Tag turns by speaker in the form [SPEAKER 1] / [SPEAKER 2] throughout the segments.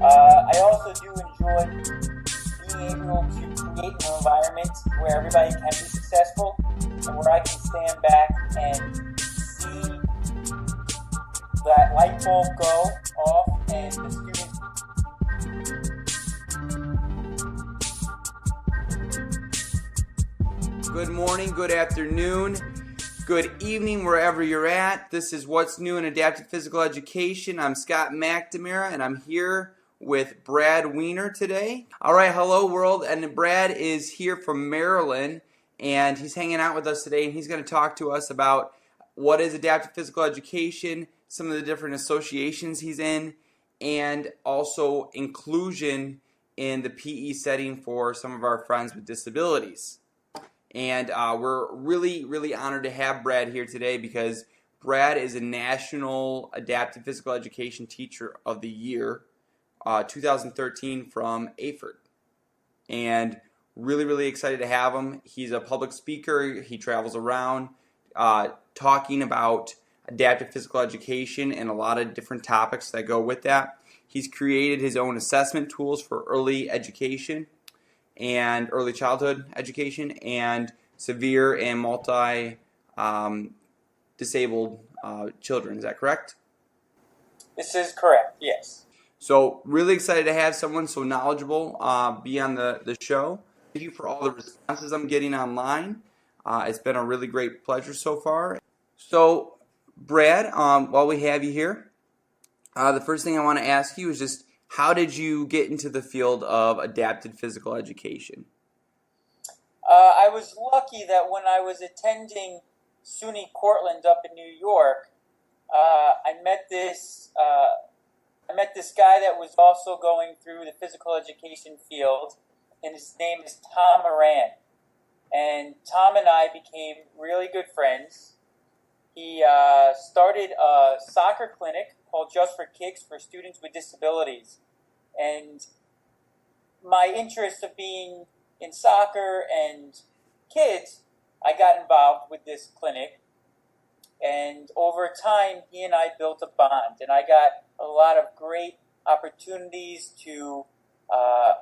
[SPEAKER 1] I also do enjoy being able to create an environment where everybody can be successful and where I can stand back and see that light bulb go off and the students.
[SPEAKER 2] Good morning, good afternoon, good evening, wherever you're at. This is What's New in Adaptive Physical Education. I'm Scott McNamara, and I'm here with Brad Weiner today. All right, hello world, and Brad is here from Maryland, and he's hanging out with us today, and he's going to talk to us about what is adaptive physical education, some of the different associations he's in, and also inclusion in the PE setting for some of our friends with disabilities. And we're really honored to have Brad here today because Brad is a National Adaptive Physical Education Teacher of the Year, 2013 from AFERT. And really excited to have him. He's a public speaker. He travels around talking about adaptive physical education and a lot of different topics that go with that. He's created his own assessment tools for early education and early childhood education and severe and multi-disabled children. Is that correct?
[SPEAKER 1] This is correct, yes.
[SPEAKER 2] So really excited to have someone so knowledgeable be on the show. Thank you for all the responses I'm getting online. It's been a really great pleasure so far. So Brad, while we have you here, the first thing I want to ask you is just how did you get into the field of adapted physical education?
[SPEAKER 1] I was lucky that when I was attending SUNY Cortland up in New York, I met this guy that was also going through the physical education field, and his name is Tom Moran. And Tom and I became really good friends. He started a soccer clinic called Just for Kicks for students with disabilities. And my interest of being in soccer and kids, I got involved with this clinic. And over time, he and I built a bond. And I got a lot of great opportunities to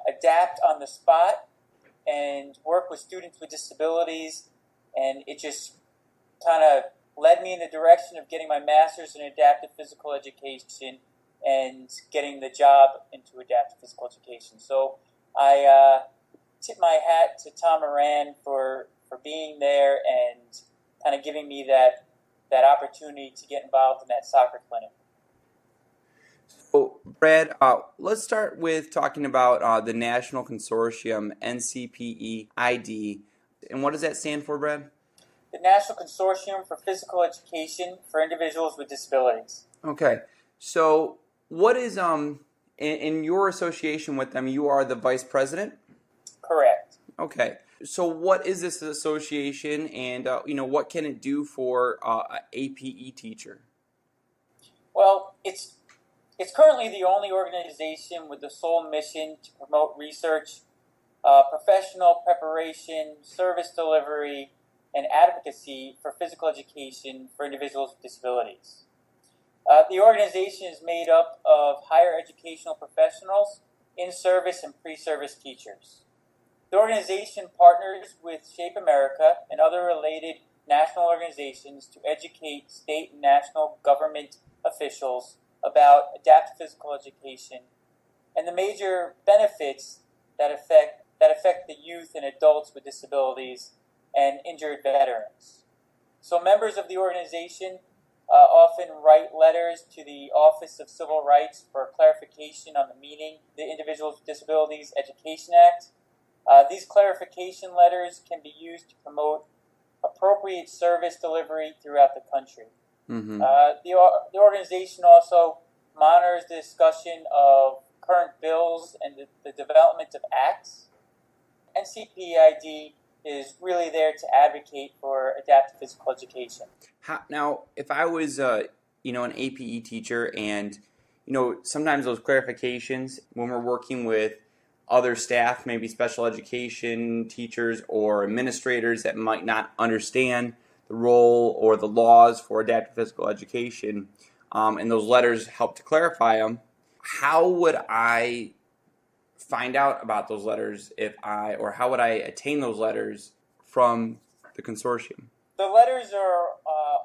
[SPEAKER 1] adapt on the spot and work with students with disabilities. And it just kind of led me in the direction of getting my master's in adaptive physical education and getting the job into adaptive physical education. So I tip my hat to Tom Moran for being there and kind of giving me that opportunity to get involved in that soccer clinic.
[SPEAKER 2] So Brad, let's start with talking about the National Consortium, NCPE-ID. And what does that stand for, Brad?
[SPEAKER 1] The National Consortium for Physical Education for Individuals with Disabilities.
[SPEAKER 2] Okay. So what is, in your association with them, you are the vice president?
[SPEAKER 1] Correct.
[SPEAKER 2] Okay. So what is this association and, what can it do for an APE teacher?
[SPEAKER 1] Well, it's currently the only organization with the sole mission to promote research, professional preparation, service delivery, and advocacy for physical education for individuals with disabilities. The organization is made up of higher educational professionals, in-service and pre-service teachers. The organization partners with Shape America and other related national organizations to educate state and national government officials about adaptive physical education and the major benefits that affect the youth and adults with disabilities and injured veterans. So members of the organization often write letters to the Office of Civil Rights for clarification on the meaning of the Individuals with Disabilities Education Act. These clarification letters can be used to promote appropriate service delivery throughout the country. Mm-hmm. The organization also monitors the discussion of current bills and the development of acts. NCPE-ID is really there to advocate for adaptive physical education.
[SPEAKER 2] Now, if I was, an APE teacher and, sometimes those clarifications when we're working with other staff, maybe special education teachers or administrators that might not understand the role or the laws for adaptive physical education, and those letters help to clarify them. how would I find out about those letters or how would I attain those letters from the consortium?
[SPEAKER 1] The letters are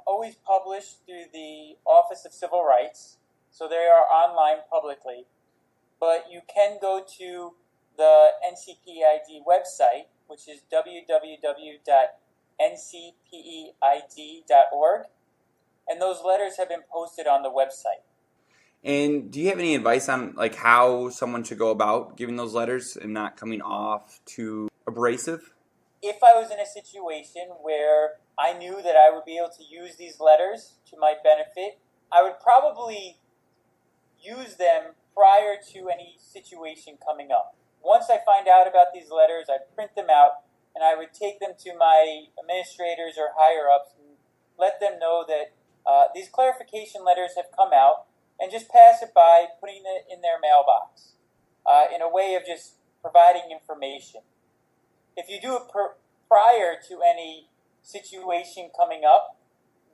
[SPEAKER 1] always published through the Office of Civil Rights, so they are online publicly. But you can go to the NCPEID website, which is www.ncpeid.org, and those letters have been posted on the website.
[SPEAKER 2] And do you have any advice on like how someone should go about giving those letters and not coming off too abrasive?
[SPEAKER 1] If I was in a situation where I knew that I would be able to use these letters to my benefit, I would probably use them prior to any situation coming up. Once I find out about these letters, I'd print them out and I would take them to my administrators or higher-ups and let them know that these clarification letters have come out, and just pass it by, putting it in their mailbox in a way of just providing information. If you do it prior to any situation coming up,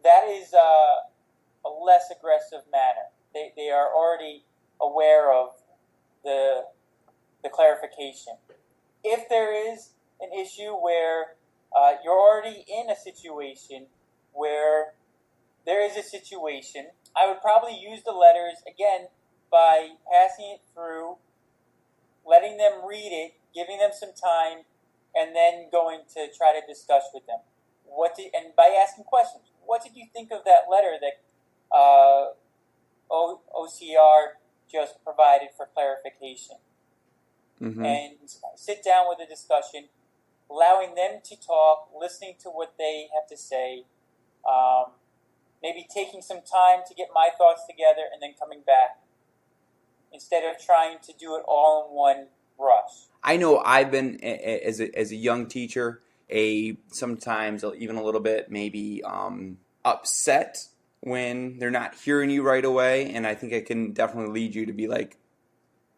[SPEAKER 1] that is a less aggressive manner. They are already aware of the clarification. If there is an issue where you're already in a situation where there is a situation, I would probably use the letters, again, by passing it through, letting them read it, giving them some time, and then going to try to discuss with them. And by asking questions, what did you think of that letter that OCR just provided for clarification?
[SPEAKER 2] Mm-hmm.
[SPEAKER 1] And sit down with a discussion, allowing them to talk, listening to what they have to say, maybe taking some time to get my thoughts together and then coming back instead of trying to do it all in one rush.
[SPEAKER 2] I know I've been, as a young teacher, sometimes even a little bit maybe upset when they're not hearing you right away, and I think it can definitely lead you to be like,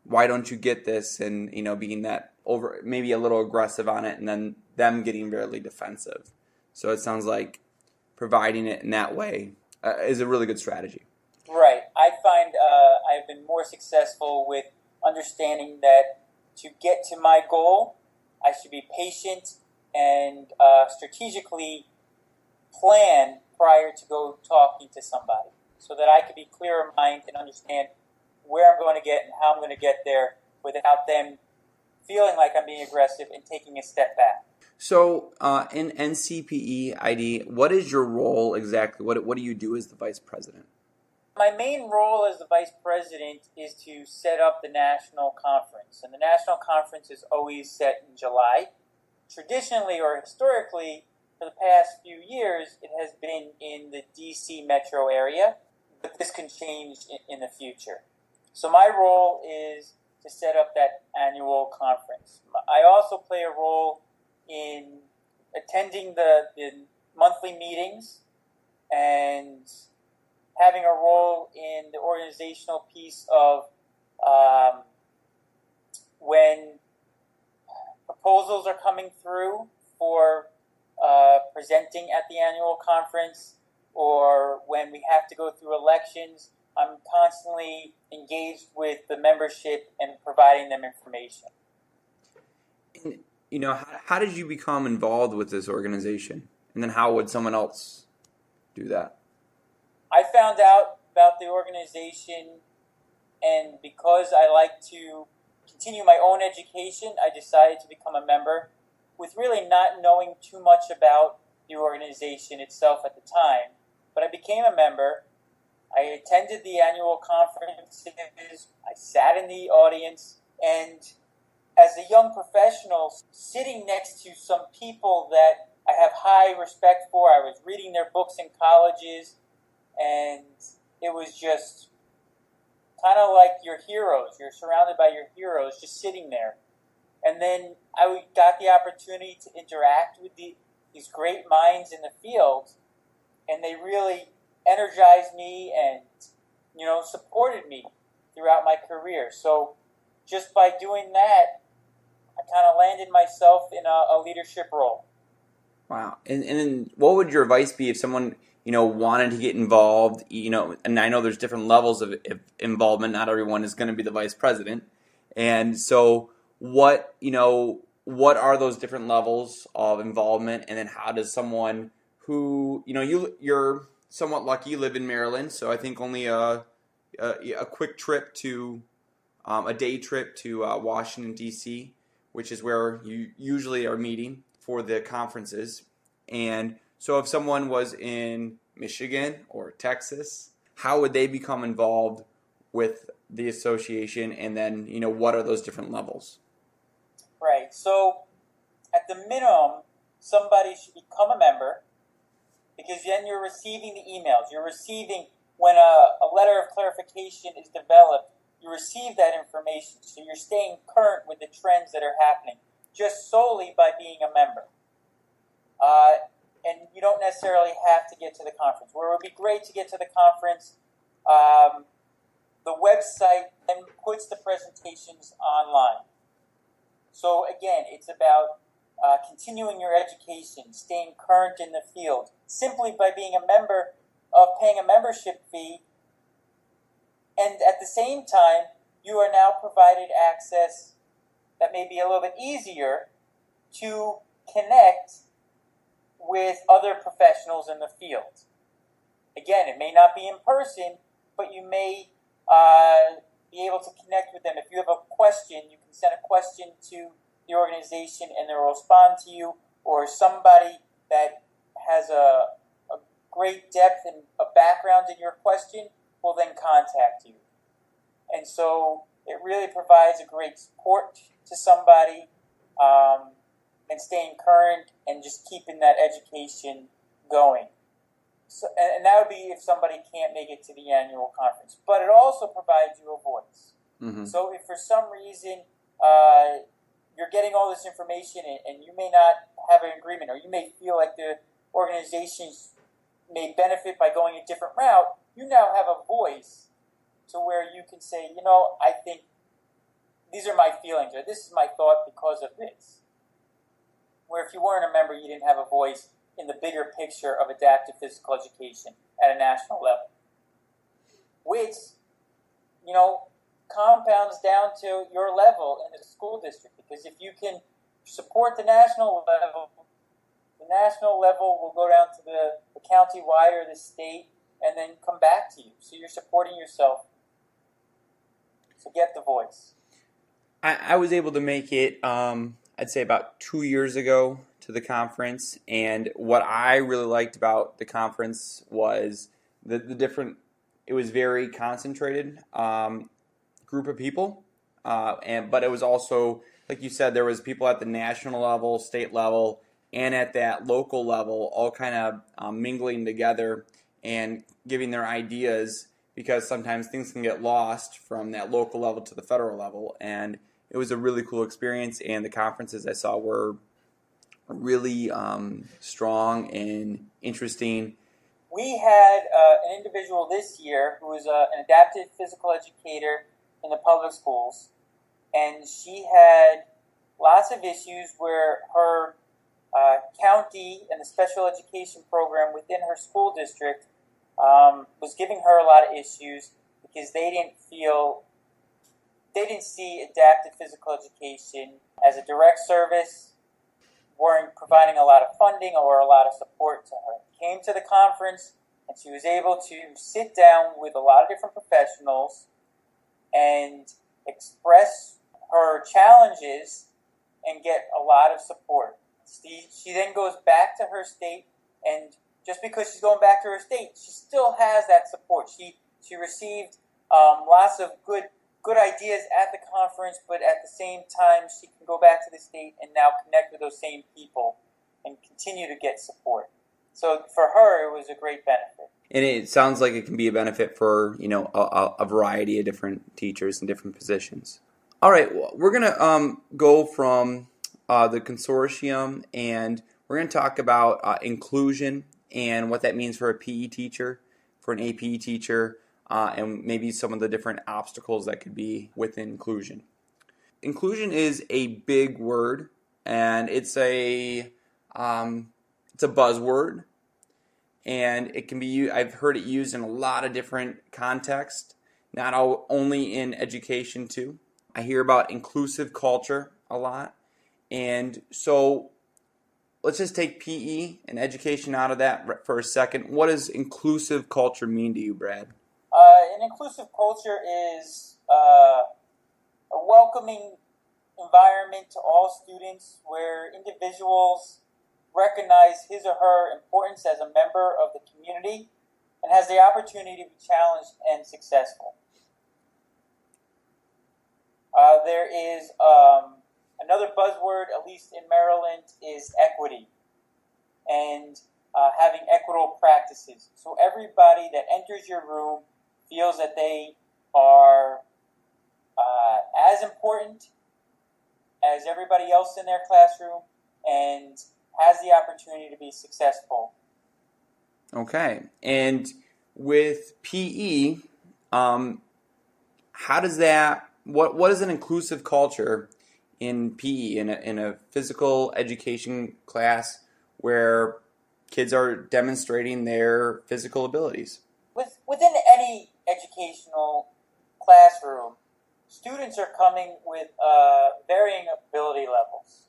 [SPEAKER 2] why don't you get this? And, being that over, maybe a little aggressive on it, and then them getting really defensive. So it sounds like providing it in that way is a really good strategy.
[SPEAKER 1] Right. I find I've been more successful with understanding that to get to my goal, I should be patient and strategically plan prior to go talking to somebody so that I could be clear in mind and understand where I'm going to get and how I'm going to get there without them feeling like I'm being aggressive and taking a step back.
[SPEAKER 2] So in NCPEID, what is your role exactly? What do you do as the vice president?
[SPEAKER 1] My main role as the vice president is to set up the national conference. And the national conference is always set in July. Traditionally or historically, for the past few years, it has been in the DC metro area, but this can change in the future. So my role is to set up that annual conference. I also play a role in attending the monthly meetings and having a role in the organizational piece of when proposals are coming through for presenting at the annual conference, or when we have to go through elections. I'm constantly engaged with the membership and providing them information.
[SPEAKER 2] And, how did you become involved with this organization? And then how would someone else do that?
[SPEAKER 1] I found out about the organization, and because I like to continue my own education, I decided to become a member with really not knowing too much about the organization itself at the time. But I became a member. I attended the annual conferences. I sat in the audience, and as a young professional, sitting next to some people that I have high respect for, I was reading their books in colleges, and it was just kind of like your heroes. You're surrounded by your heroes just sitting there. And then I got the opportunity to interact with these great minds in the field, and they really energized me and, supported me throughout my career. So just by doing that, I kind of landed myself in a leadership role.
[SPEAKER 2] Wow. And then what would your advice be if someone wanted to get involved, and I know there's different levels of involvement. Not everyone is going to be the vice president. And so what are those different levels of involvement? And then how does someone who, you're somewhat lucky, you live in Maryland, so I think only a quick trip to, a day trip to Washington, D.C., which is where you usually are meeting for the conferences. And so if someone was in Michigan or Texas, how would they become involved with the association? And then, what are those different levels?
[SPEAKER 1] Right. So at the minimum, somebody should become a member, because then you're receiving the emails. You're receiving, when a letter of clarification is developed, you receive that information. So you're staying current with the trends that are happening just solely by being a member. And you don't necessarily have to get to the conference. Where it would be great to get to the conference, the website then puts the presentations online. So again, it's about continuing your education, staying current in the field, simply by being a member, of paying a membership fee. And at the same time, you are now provided access that may be a little bit easier to connect with other professionals in the field. Again, it may not be in person, but you may be able to connect with them. If you have a question, you can send a question to the organization and they'll respond to you, or somebody that has a great depth and a background in your question will then contact you. And so it really provides a great support to somebody, and staying current and just keeping that education going. So, and that would be if somebody can't make it to the annual conference. But it also provides you a voice. Mm-hmm. So if for some reason you're getting all this information and you may not have an agreement, or you may feel like the organizations may benefit by going a different route, you now have a voice to where you can say, I think these are my feelings, or this is my thought because of this. Where if you weren't a member, you didn't have a voice in the bigger picture of adaptive physical education at a national level. Which, compounds down to your level in the school district. Because if you can support the national level will go down to the county-wide or the state and then come back to you. So you're supporting yourself. So get the voice.
[SPEAKER 2] I was able to make it, I'd say about 2 years ago to the conference, and what I really liked about the conference was the different, it was very concentrated group of people, but it was also, like you said, there was people at the national level, state level, and at that local level, all kind of mingling together and giving their ideas, because sometimes things can get lost from that local level to the federal level. And it was a really cool experience, and the conferences I saw were really strong and interesting.
[SPEAKER 1] We had an individual this year who was an adaptive physical educator in the public schools, and she had lots of issues where her county and the special education program within her school district was giving her a lot of issues because they didn't see adaptive physical education as a direct service, weren't providing a lot of funding or a lot of support to her. Came to the conference, and she was able to sit down with a lot of different professionals and express her challenges and get a lot of support. She then goes back to her state, and just because she's going back to her state, she still has that support. She received lots of good ideas at the conference, but at the same time, she can go back to the state and now connect with those same people and continue to get support. So for her, it was a great benefit.
[SPEAKER 2] And it sounds like it can be a benefit for, a variety of different teachers in different positions. All right, well, we're going to go from the consortium, and we're going to talk about inclusion and what that means for a PE teacher, for an AP teacher, and maybe some of the different obstacles that could be with inclusion. Inclusion is a big word, and it's a buzzword. and it can be. I've heard it used in a lot of different contexts, not only in education too. I hear about inclusive culture a lot, and so let's just take PE and education out of that for a second. What does inclusive culture mean to you, Brad?
[SPEAKER 1] An inclusive culture is a welcoming environment to all students where individuals recognize his or her importance as a member of the community and has the opportunity to be challenged and successful. There is another buzzword, at least in Maryland, is equity and having equitable practices. So everybody that enters your room feels that they are as important as everybody else in their classroom and has the opportunity to be successful.
[SPEAKER 2] Okay. And with PE, how does that, what is an inclusive culture in PE, in a physical education class where kids are demonstrating their physical abilities?
[SPEAKER 1] Within any educational classroom, students are coming with varying ability levels.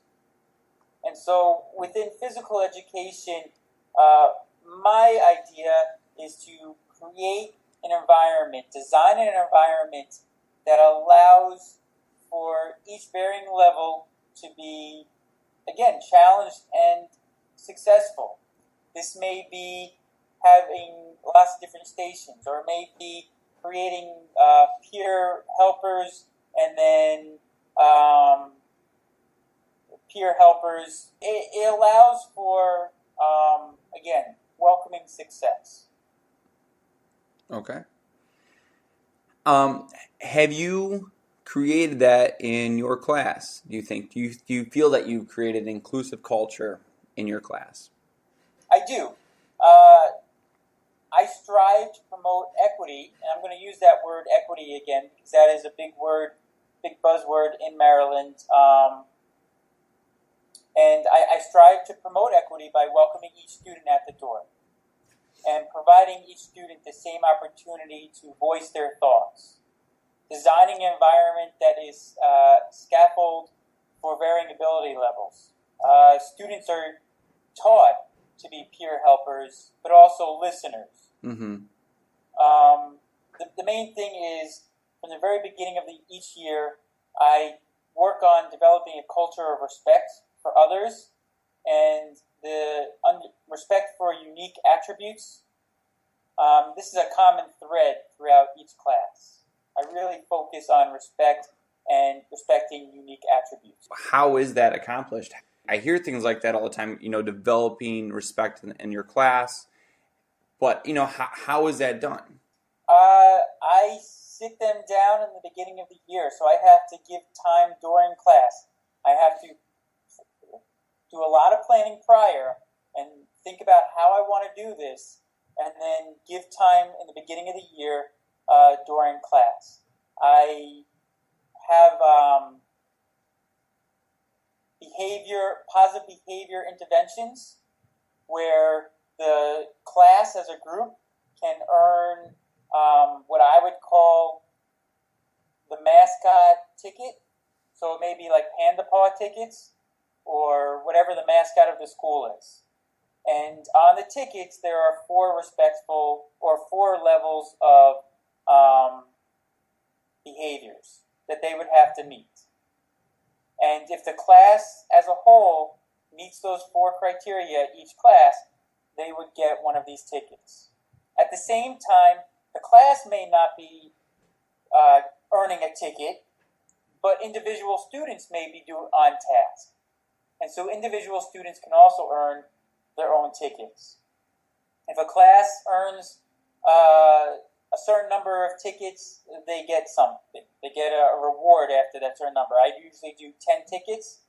[SPEAKER 1] And so within physical education, my idea is to create an environment, design an environment that allows for each varying level to be, again, challenged and successful. This may be having lots of different stations, or it may be creating peer helpers and then peer helpers. It allows for, again, welcoming success.
[SPEAKER 2] Okay. Have you created that in your class, do you think? Do you feel that you created an inclusive culture in your class?
[SPEAKER 1] I do. I strive to promote equity, and I'm going to use that word equity again because that is a big word, big buzzword in Maryland. And I strive to promote equity by welcoming each student at the door and providing each student the same opportunity to voice their thoughts. Designing an environment that is scaffold for varying ability levels. Students are taught to be peer helpers, but also listeners.
[SPEAKER 2] Mm-hmm.
[SPEAKER 1] The main thing is, from the very beginning of each year, I work on developing a culture of respect for others and the respect for unique attributes. This is a common thread throughout each class. I really focus on respect and respecting unique attributes.
[SPEAKER 2] How is that accomplished? I hear things like that all the time, developing respect in your class. But, how is that done?
[SPEAKER 1] I sit them down in the beginning of the year, so I have to give time during class. I have to do a lot of planning prior and think about how I want to do this, and then give time in the beginning of the year during class. I have positive behavior interventions where the class as a group can earn what I would call the mascot ticket. So it may be like Panda Paw tickets or whatever the mascot of the school is. And on the tickets, there are four levels of behaviors that they would have to meet. And if the class as a whole meets those four criteria each class, they would get one of these tickets. At the same time, the class may not be earning a ticket, but individual students may be on task. And so individual students can also earn their own tickets. If a class earns a certain number of tickets, they get something. They get a reward after that certain number. I usually do 10 tickets.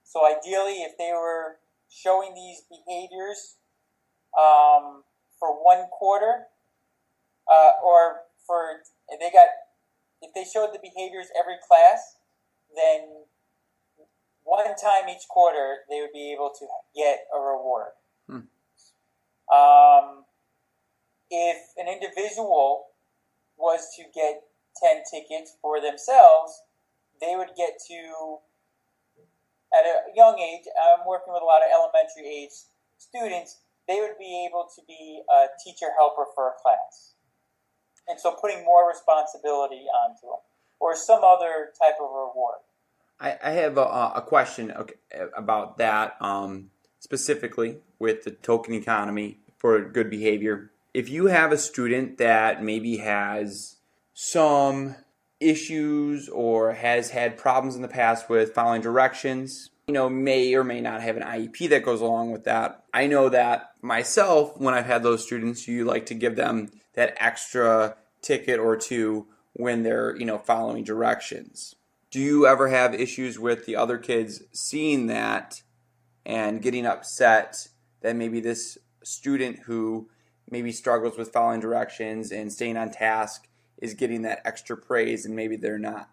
[SPEAKER 1] So ideally, if they were showing these behaviors for 1 quarter, if they showed the behaviors every class, then one time each quarter they would be able to get a reward. If an individual was to get 10 tickets for themselves, they would get to, at a young age, I'm working with a lot of elementary age students, they would be able to be a teacher helper for a class. And so putting more responsibility onto them, or some other type of reward.
[SPEAKER 2] I have a question about that, specifically with the token economy for good behavior. If you have a student that maybe has some issues or has had problems in the past with following directions, may or may not have an IEP that goes along with that. I know that myself, when I've had those students, you like to give them that extra ticket or two when they're, following directions. Do you ever have issues with the other kids seeing that and getting upset that maybe this student who maybe struggles with following directions and staying on task is getting that extra praise and maybe they're not?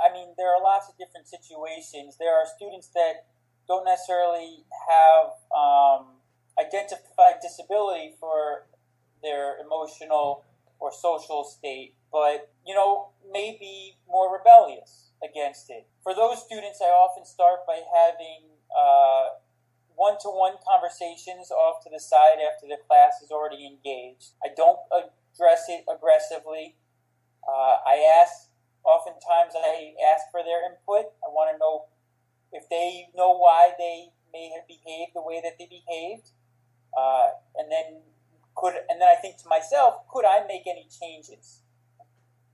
[SPEAKER 1] I mean, there are lots of different situations. There are students that don't necessarily have identified disability for their emotional or social state, but, may be more rebellious against it. For those students, I often start by having one-to-one conversations off to the side after the class is already engaged. I don't address it aggressively. Oftentimes I ask for their input. I want to know if they know why they may have behaved the way that they behaved. And then I think to myself, could I make any changes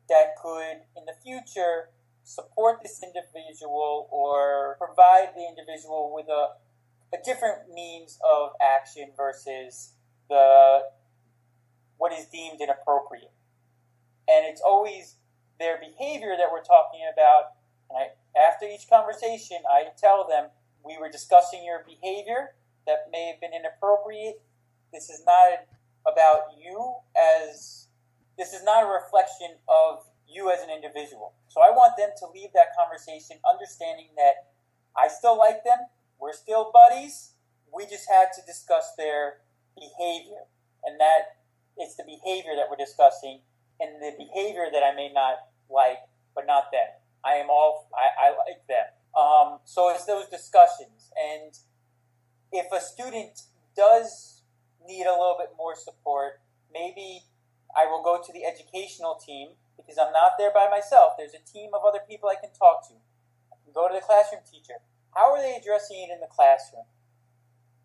[SPEAKER 1] that could, in the future, support this individual or provide the individual with a different means of action versus what is deemed inappropriate. And it's always their behavior that we're talking about. And after each conversation, I tell them, we were discussing your behavior that may have been inappropriate. This is not about you this is not a reflection of you as an individual. So I want them to leave that conversation understanding that I still like them, we're still buddies, we just had to discuss their behavior. And that it's the behavior that we're discussing, and the behavior that I may not like, but not them. I like them. So it's those discussions. And if a student does need a little bit more support, maybe I will go to the educational team, because I'm not there by myself. There's a team of other people I can talk to. I can go to the classroom teacher. How are they addressing it in the classroom?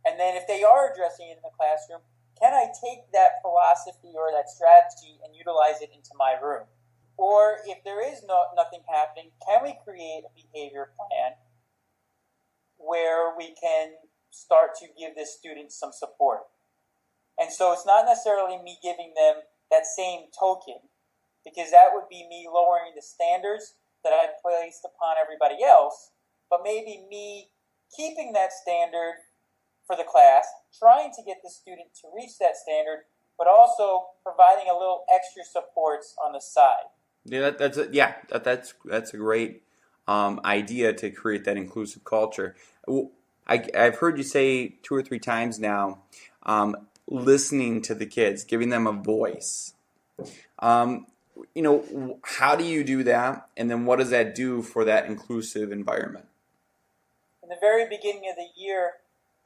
[SPEAKER 1] And then if they are addressing it in the classroom, can I take that philosophy or that strategy and utilize it into my room? Or if there is nothing happening, can we create a behavior plan where we can start to give this student some support? And so it's not necessarily me giving them that same token, because that would be me lowering the standards that I placed upon everybody else, but maybe me keeping that standard for the class, trying to get the student to reach that standard, but also providing a little extra supports on the side.
[SPEAKER 2] Yeah, that's a great idea to create that inclusive culture. I've heard you say 2 or 3 times now, listening to the kids, giving them a voice. How do you do that, and then what does that do for that inclusive environment?
[SPEAKER 1] In the very beginning of the year,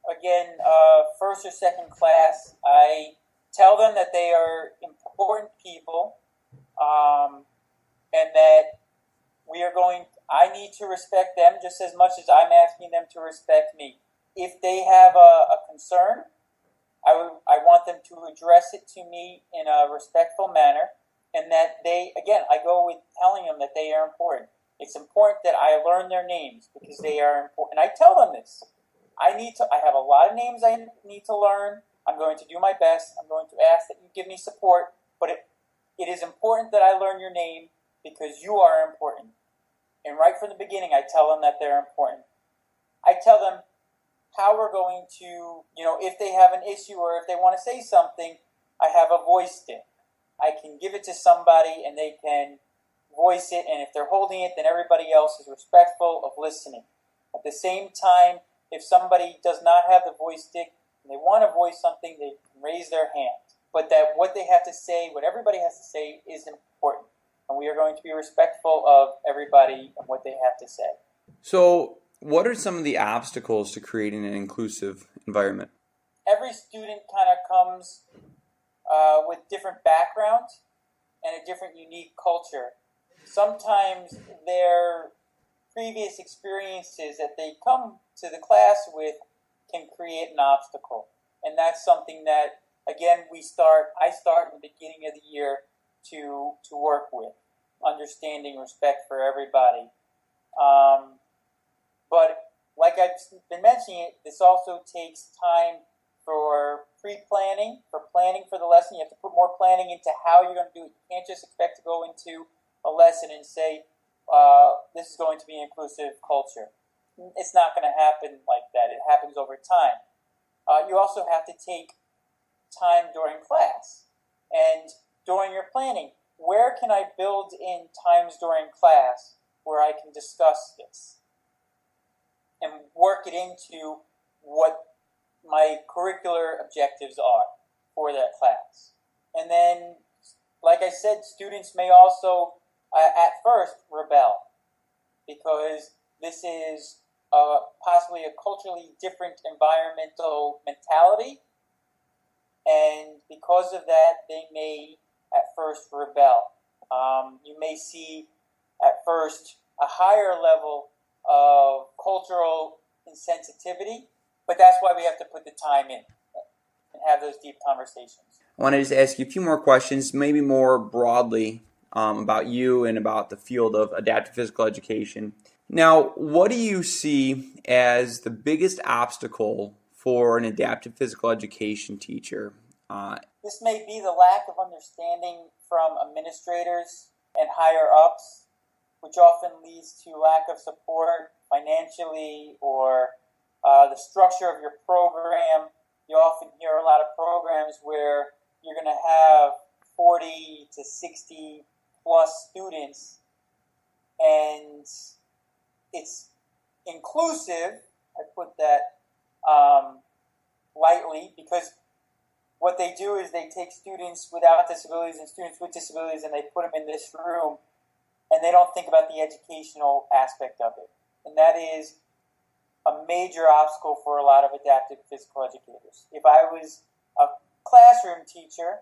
[SPEAKER 1] again, first or second class, I tell them that they are important people, and that I need to respect them just as much as I'm asking them to respect me. If they have a concern, I want them to address it to me in a respectful manner, and that I go with telling them that they are important. It's important that I learn their names because they are important. And I tell them this. I have a lot of names I need to learn. I'm going to do my best. I'm going to ask that you give me support, but it is important that I learn your name because you are important. And right from the beginning, I tell them that they're important. I tell them how we're going to, if they have an issue or if they want to say something, I have a voice stick. I can give it to somebody and they can voice it, and if they're holding it, then everybody else is respectful of listening. At the same time, if somebody does not have the voice stick, and they want to voice something, they can raise their hand. But that what they have to say, what everybody has to say, is important. And we are going to be respectful of everybody and what they have to say.
[SPEAKER 2] So, what are some of the obstacles to creating an inclusive environment?
[SPEAKER 1] Every student kind of comes with different background and a different unique culture. Sometimes their previous experiences that they come to the class with can create an obstacle. And that's something that, again, I start in the beginning of the year to work with, understanding respect for everybody. But like I've been mentioning, this also takes time for pre-planning, for planning for the lesson. You have to put more planning into how you're going to do it. You can't just expect to go into a lesson and say, this is going to be an inclusive culture. It's not going to happen like that. It happens over time. You also have to take time during class and during your planning. Where can I build in times during class where I can discuss this and work it into what my curricular objectives are for that class? And then, like I said, students may also at first rebel because this is possibly a culturally different environmental mentality, and because of that, they may at first rebel. You may see at first a higher level of cultural insensitivity, but that's why we have to put the time in and have those deep conversations.
[SPEAKER 2] I want to just ask you a few more questions, maybe more broadly, about you and about the field of adaptive physical education. Now, what do you see as the biggest obstacle for an adaptive physical education teacher?
[SPEAKER 1] This may be the lack of understanding from administrators and higher ups, which often leads to lack of support financially or the structure of your program. You often hear a lot of programs where you're going to have 40 to 60 plus students, and it's inclusive. I put that lightly, because what they do is they take students without disabilities and students with disabilities and they put them in this room, and they don't think about the educational aspect of it. And that is a major obstacle for a lot of adaptive physical educators. If I was a classroom teacher,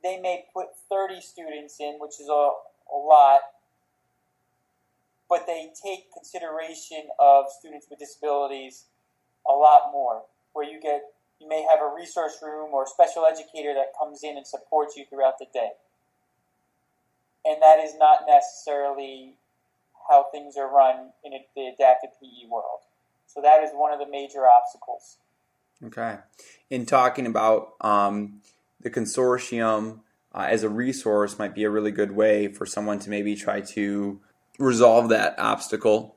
[SPEAKER 1] they may put 30 students in, which is a lot, but they take consideration of students with disabilities a lot more, where you may have a resource room or a special educator that comes in and supports you throughout the day. And that is not necessarily how things are run in the adaptive PE world. So that is one of the major obstacles.
[SPEAKER 2] Okay. In talking about the consortium as a resource might be a really good way for someone to maybe try to resolve that obstacle,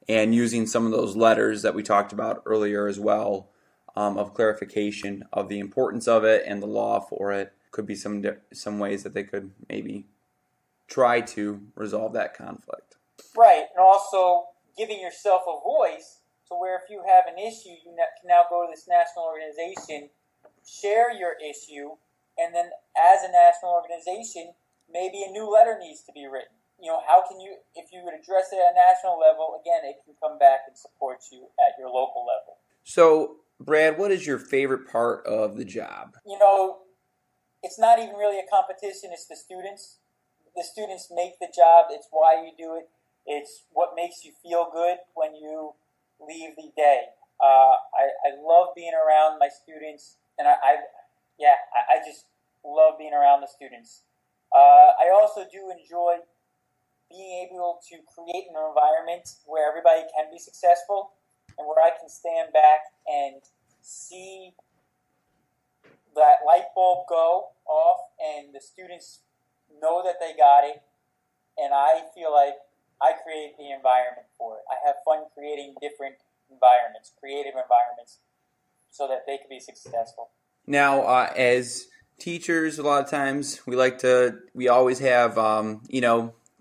[SPEAKER 2] and using some of those letters that we talked about earlier as well, of clarification of the importance of it and the law for it, could be some ways that they could maybe try to resolve that conflict.
[SPEAKER 1] Right, and also giving yourself a voice, to where if you have an issue, you can now go to this national organization, share your issue, and then as a national organization, maybe a new letter needs to be written. How can you, if you would address it at a national level, again, it can come back and support you at your local level.
[SPEAKER 2] So, Brad, what is your favorite part of the job?
[SPEAKER 1] It's not even really a competition, it's the students. The students make the job, it's why you do it, it's what makes you feel good when you leave the day. I love being around my students, and I just love being around the students. I also do enjoy being able to create an environment where everybody can be successful, and where I can stand back and see that light bulb go off and the students know that they got it, and I feel like I create the environment for it. I have fun creating different environments, creative environments, so that they can be successful.
[SPEAKER 2] Now, as teachers, a lot of times we always have,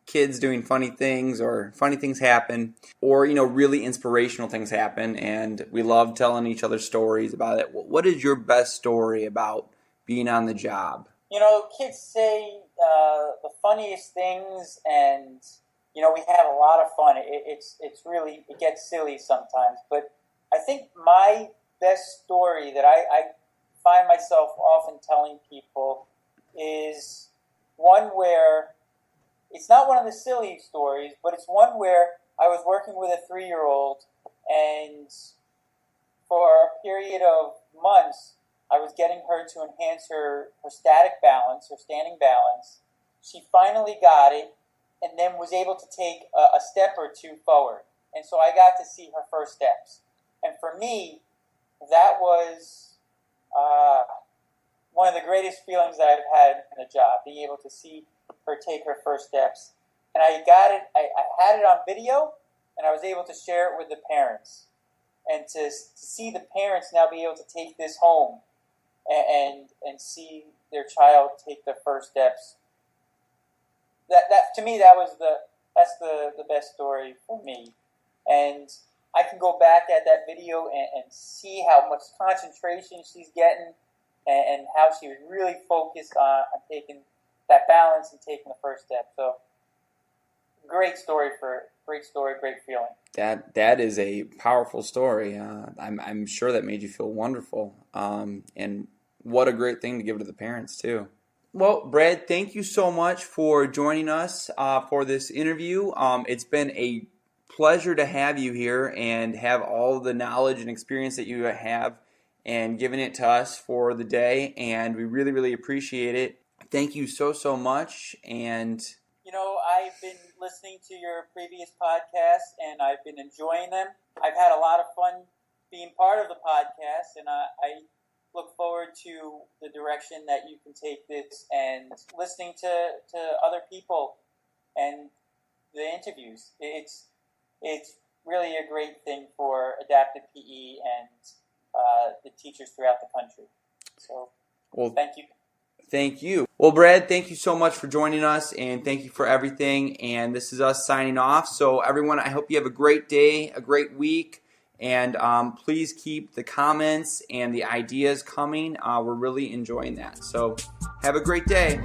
[SPEAKER 2] kids doing funny things, or funny things happen, or really inspirational things happen, and we love telling each other stories about it. What is your best story about being on the job?
[SPEAKER 1] Kids say the funniest things, and we have a lot of fun. It's really, it gets silly sometimes, but I think my best story that I find myself often telling people is one where it's not one of the silly stories, but it's one where I was working with a 3-year-old, and for a period of months, I was getting her to enhance her static balance, her standing balance. She finally got it, and then was able to take a step or two forward. And so I got to see her first steps. And for me, that was one of the greatest feelings that I've had in a job, being able to see her take her first steps. And I got it, I had it on video, and I was able to share it with the parents. And to see the parents now be able to take this home and see their child take their first steps, that to me, that's the best story for me. And I can go back at that video and see how much concentration she's getting, and how she was really focused on taking that balance and taking the first step. So great story, great feeling.
[SPEAKER 2] That is a powerful story. I'm sure that made you feel wonderful. And what a great thing to give to the parents too. Well, Brad, thank you so much for joining us for this interview. It's been a pleasure to have you here and have all the knowledge and experience that you have and giving it to us for the day. And we really, really appreciate it. Thank you so much. And
[SPEAKER 1] I've been listening to your previous podcasts, and I've been enjoying them. I've had a lot of fun being part of the podcast, and I look forward to the direction that you can take this, and listening to other people and the interviews. It's really a great thing for adaptive PE and the teachers throughout the country. So, thank you.
[SPEAKER 2] Thank you. Well, Brad, thank you so much for joining us, and thank you for everything. And this is us signing off. So, everyone, I hope you have a great day, a great week, and please keep the comments and the ideas coming. We're really enjoying that. So, have a great day.